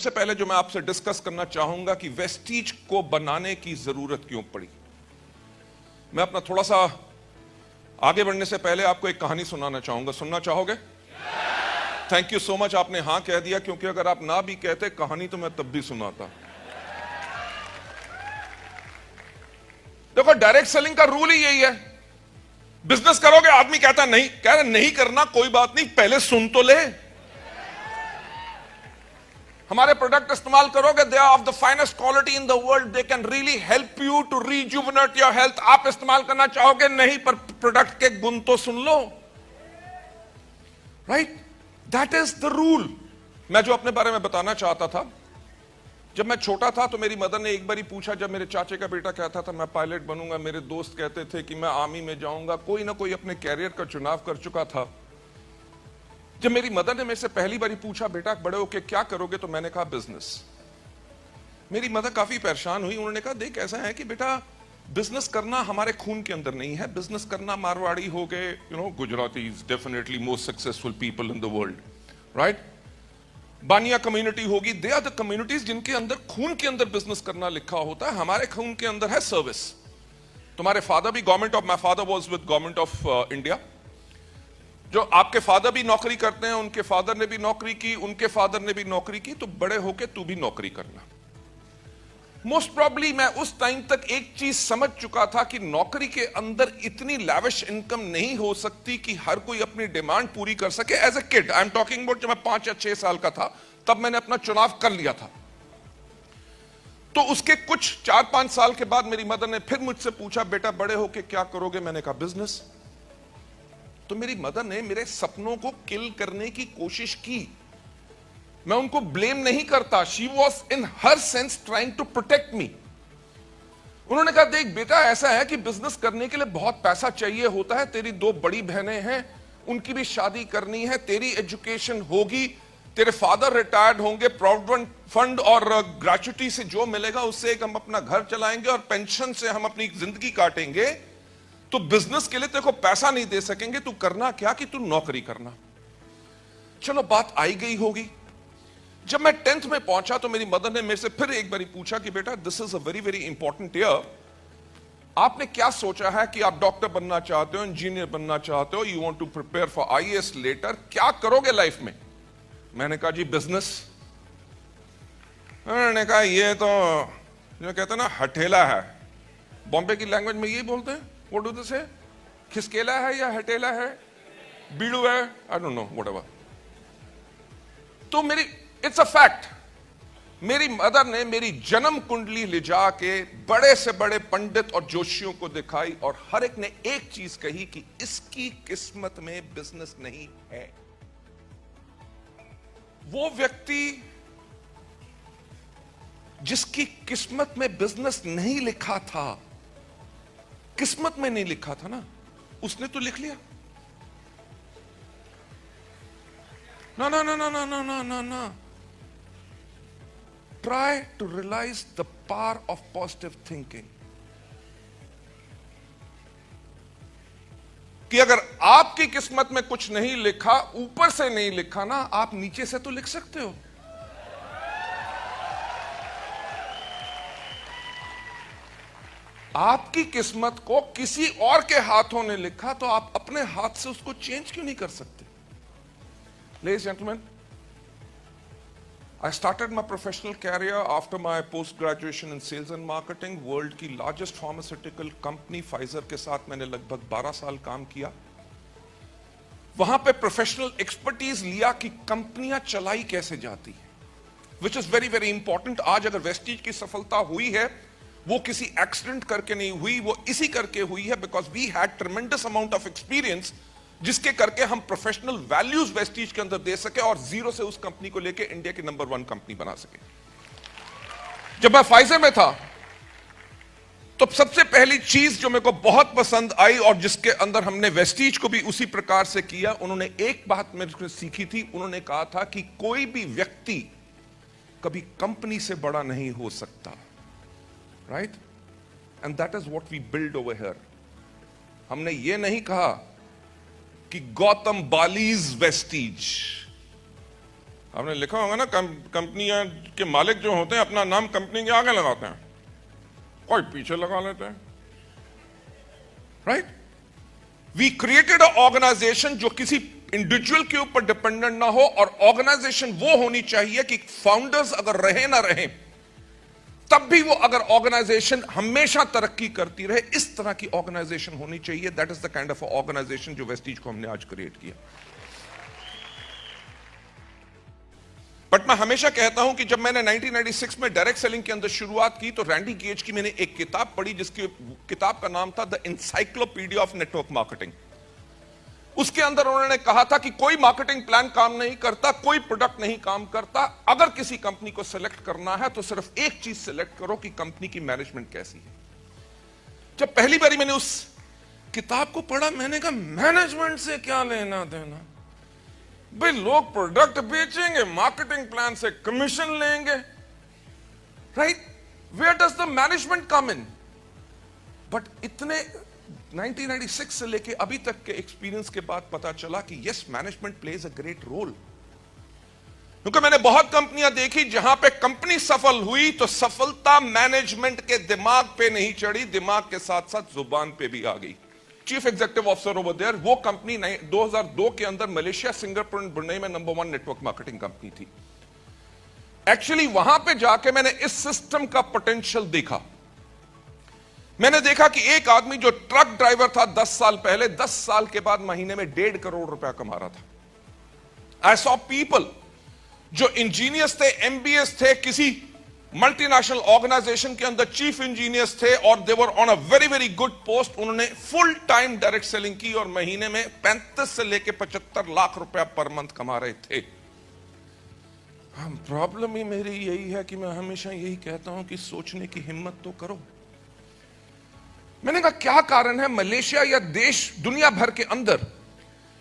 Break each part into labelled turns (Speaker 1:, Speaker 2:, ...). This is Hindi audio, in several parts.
Speaker 1: सबसे पहले जो मैं आपसे डिस्कस करना चाहूंगा कि वेस्टीज को बनाने की जरूरत क्यों पड़ी। मैं अपना थोड़ा सा आगे बढ़ने से पहले आपको एक कहानी सुनाना चाहूंगा। सुनना चाहोगे? थैंक यू सो मच, आपने हां कह दिया, क्योंकि अगर आप ना भी कहते कहानी तो मैं तब भी सुनाता। देखो, डायरेक्ट सेलिंग का रूल ही यही है। बिजनेस करोगे, आदमी कहता नहीं, कह रहे नहीं करना, कोई बात नहीं, पहले सुन तो ले। हमारे प्रोडक्ट इस्तेमाल करोगे, they are of the finest quality in the world, they can really help you to rejuvenate your health. आप इस्तेमाल करना चाहोगे? नहीं, पर प्रोडक्ट के गुण तो सुन लो। Right, that is the rule. मैं जो अपने बारे में बताना चाहता था, जब मैं छोटा था तो मेरी मदर ने एक बार ही पूछा, जब मेरे चाचे का बेटा कहता था मैं पायलट बनूंगा, मेरे दोस्त कहते थे कि मैं आर्मी में जाऊंगा, कोई ना कोई अपने कैरियर का चुनाव कर चुका था। जब मेरी मदर ने मेरे से पहली बार पूछा, बेटा बड़े होके क्या करोगे, तो मैंने कहा बिजनेस। मेरी मदर काफी परेशान हुई। उन्होंने कहा, देख ऐसा है कि बेटा बिजनेस करना हमारे खून के अंदर नहीं है। बिजनेस करना मारवाड़ी हो गए, Gujarati definitely most successful people in the world, right. Baniya community होगी, दे आर द कम्युनिटीज जिनके अंदर खून के अंदर बिजनेस करना लिखा होता है। हमारे खून के अंदर है सर्विस। तुम्हारे फादर भी government of, my father was with government of India. जो आपके फादर भी नौकरी करते हैं, उनके फादर ने भी नौकरी की, उनके फादर ने भी नौकरी की, तो बड़े होके तू भी नौकरी करना। मोस्ट प्रॉब्ली मैं उस टाइम तक एक चीज समझ चुका था कि नौकरी के अंदर इतनी लैविश इनकम नहीं हो सकती कि हर कोई अपनी डिमांड पूरी कर सके। As a kid, I am talking about, जब मैं 5 या 6 साल का था, तब मैंने अपना चुनाव कर लिया था। तो उसके कुछ 4-5 साल के बाद मेरी मदर ने फिर मुझसे पूछा, बेटा बड़े होके क्या करोगे? मैंने कहा बिजनेस। तो मेरी मदर ने मेरे सपनों को किल करने की कोशिश की। मैं उनको ब्लेम नहीं करता, she was in her sense trying to protect me. उन्होंने कहा, देख बेटा ऐसा है कि बिजनेस करने के लिए बहुत पैसा चाहिए होता है, तेरी 2 बड़ी बहनें हैं, उनकी भी शादी करनी है, तेरी एजुकेशन होगी, तेरे फादर रिटायर्ड होंगे, प्रोविडेंट फंड और ग्रेच्युटी से जो मिलेगा उससे एक हम अपना घर चलाएंगे और पेंशन से हम अपनी जिंदगी काटेंगे। तो बिजनेस के लिए तेरे को पैसा नहीं दे सकेंगे, तू करना क्या कि तू नौकरी करना। चलो बात आई गई होगी। जब मैं 10th में पहुंचा तो मेरी मदर ने मेरे से फिर एक बारी पूछा कि बेटा this is a very very important year, आपने क्या सोचा है कि आप डॉक्टर बनना चाहते हो, इंजीनियर बनना चाहते हो, you want to prepare for IAS later, क्या करोगे लाइफ में? मैंने कहा जी बिजनेस। उन्होंने कहा ये तो जो कहते हैं ना हठेला है, बॉम्बे की लैंग्वेज में यही बोलते हैं, व्हाट डू दे से, खिसकेला है या हठेला है, बीड़ू है, आई डोंट नो व्हाटएवर। तो मेरी, इट्स अ फैक्ट, मेरी मदर ने मेरी जन्म कुंडली ले जाके बड़े से बड़े पंडित और जोशियों को दिखाई और हर एक ने एक चीज कही कि इसकी किस्मत में बिजनेस नहीं है। वो व्यक्ति जिसकी किस्मत में बिजनेस नहीं लिखा था, किस्मत में नहीं लिखा था ना, उसने तो लिख लिया। ना ना ना ना ना ना ना ना ना, try to realize the power of positive thinking. कि अगर आपकी किस्मत में कुछ नहीं लिखा, ऊपर से नहीं लिखा ना, आप नीचे से तो लिख सकते हो। आपकी किस्मत को किसी और के हाथों ने लिखा, तो आप अपने हाथ से उसको चेंज क्यों नहीं कर सकते? Ladies and gentlemen, I started my professional career after my post-graduation in sales and marketing. World की largest pharmaceutical company Pfizer के साथ मैंने लगभग 12 साल काम किया। वहां पे प्रोफेशनल एक्सपर्टीज लिया कि कंपनियां चलाई कैसे जाती है, which is very very important. आज अगर वेस्टीज की सफलता हुई है, वो किसी एक्सीडेंट करके नहीं हुई, वो इसी करके हुई है because we had tremendous amount of experience, जिसके करके हम प्रोफेशनल वैल्यूज वेस्टीज के अंदर दे सके और जीरो से उस कंपनी को लेके इंडिया की नंबर 1 कंपनी बना सके। जब मैं फाइजर में था तो सबसे पहली चीज जो मेरे को बहुत पसंद आई और जिसके अंदर हमने वेस्टीज को भी उसी प्रकार से किया, उन्होंने एक बात मेरे को सीखी थी। उन्होंने कहा था कि कोई भी व्यक्ति कभी कंपनी से बड़ा नहीं हो सकता, right? And that is what we build over here. हमने ये नहीं कहा कि गौतम बालीज वेस्टीज, आपने लिखा होगा ना, कंपनियां के मालिक जो होते हैं अपना नाम कंपनी के आगे लगाते हैं, कोई पीछे लगा लेते हैं, right? We created a organization जो किसी इंडिविजुअल के ऊपर डिपेंडेंट ना हो, और ऑर्गेनाइजेशन वो होनी चाहिए कि फाउंडर्स अगर रहे ना रहे तब भी वो, अगर ऑर्गेनाइजेशन हमेशा तरक्की करती रहे, इस तरह की ऑर्गेनाइजेशन होनी चाहिए। That is the kind of organization जो वेस्टीज को हमने आज क्रिएट किया। बट मैं हमेशा कहता हूं कि जब मैंने 1996 में डायरेक्ट सेलिंग के अंदर शुरुआत की तो रैंडी गेज की मैंने एक किताब पढ़ी, जिसकी किताब का नाम था the encyclopedia of network marketing. उसके अंदर उन्होंने कहा था कि कोई मार्केटिंग प्लान काम नहीं करता, कोई प्रोडक्ट नहीं काम करता। अगर किसी कंपनी को सिलेक्ट करना है तो सिर्फ एक चीज सिलेक्ट करो कि कंपनी की मैनेजमेंट कैसी है। जब पहली बारी मैंने उस किताब को पढ़ा, मैंने कहा मैनेजमेंट से क्या लेना देना भाई, लोग प्रोडक्ट बेचेंगे, मार्केटिंग प्लान से कमीशन लेंगे, right? Where does the management come in? But इतने 1996 से लेके अभी तक के एक्सपीरियंस के बाद पता चला कि yes, management plays a great role. क्योंकि मैंने बहुत कंपनियां देखी जहां पे कंपनी सफल हुई तो सफलता मैनेजमेंट के दिमाग पे नहीं चढ़ी, दिमाग के साथ साथ जुबान पे भी आ गई। Chief executive officer over there, वो कंपनी 2002 के अंदर मलेशिया, सिंगापुर और ब्रुनेई में नंबर 1 नेटवर्क मार्केटिंग कंपनी थी। एक्चुअली वहां पे जाके मैंने इस सिस्टम का पोटेंशियल देखा। मैंने देखा कि एक आदमी जो ट्रक ड्राइवर था 10 साल पहले, 10 साल के बाद महीने में 1.5 करोड़ रुपया कमा रहा था। आई सॉ पीपल जो इंजीनियर्स थे, एमबीएस थे, किसी मल्टीनेशनल ऑर्गेनाइजेशन के अंदर चीफ इंजीनियर्स थे, और they were on a very very good post. उन्होंने फुल टाइम डायरेक्ट सेलिंग की और महीने में 35 से लेकर 75 लाख रुपया पर मंथ कमा रहे थे। प्रॉब्लम ही मेरी यही है कि मैं हमेशा यही कहता हूं कि सोचने की हिम्मत तो करो। मैंने कहा क्या कारण है मलेशिया या देश, दुनिया भर के अंदर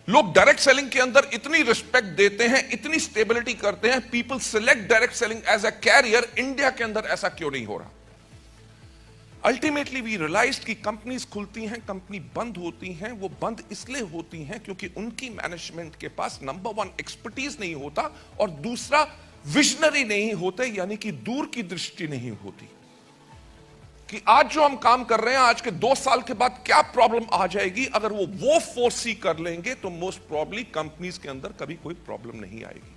Speaker 1: लोग डायरेक्ट सेलिंग के अंदर इतनी रिस्पेक्ट देते हैं, इतनी स्टेबिलिटी करते हैं, people select direct selling as a career, India के अंदर ऐसा क्यों नहीं हो रहा? अल्टीमेटली वी रियलाइज्ड कि कंपनीज खुलती हैं, कंपनी बंद होती हैं, वो बंद इसलिए होती हैं क्योंकि उनकी मैनेजमेंट के पास नंबर 1 एक्सपर्टीज नहीं होता, और दूसरा विजनरी नहीं होते, यानी कि दूर की दृष्टि नहीं होती कि आज जो हम काम कर रहे हैं, आज के 2 साल के बाद क्या प्रॉब्लम आ जाएगी। अगर वो फोर्स सी कर लेंगे तो मोस्ट प्रॉब्ली कंपनीज के अंदर कभी कोई प्रॉब्लम नहीं आएगी।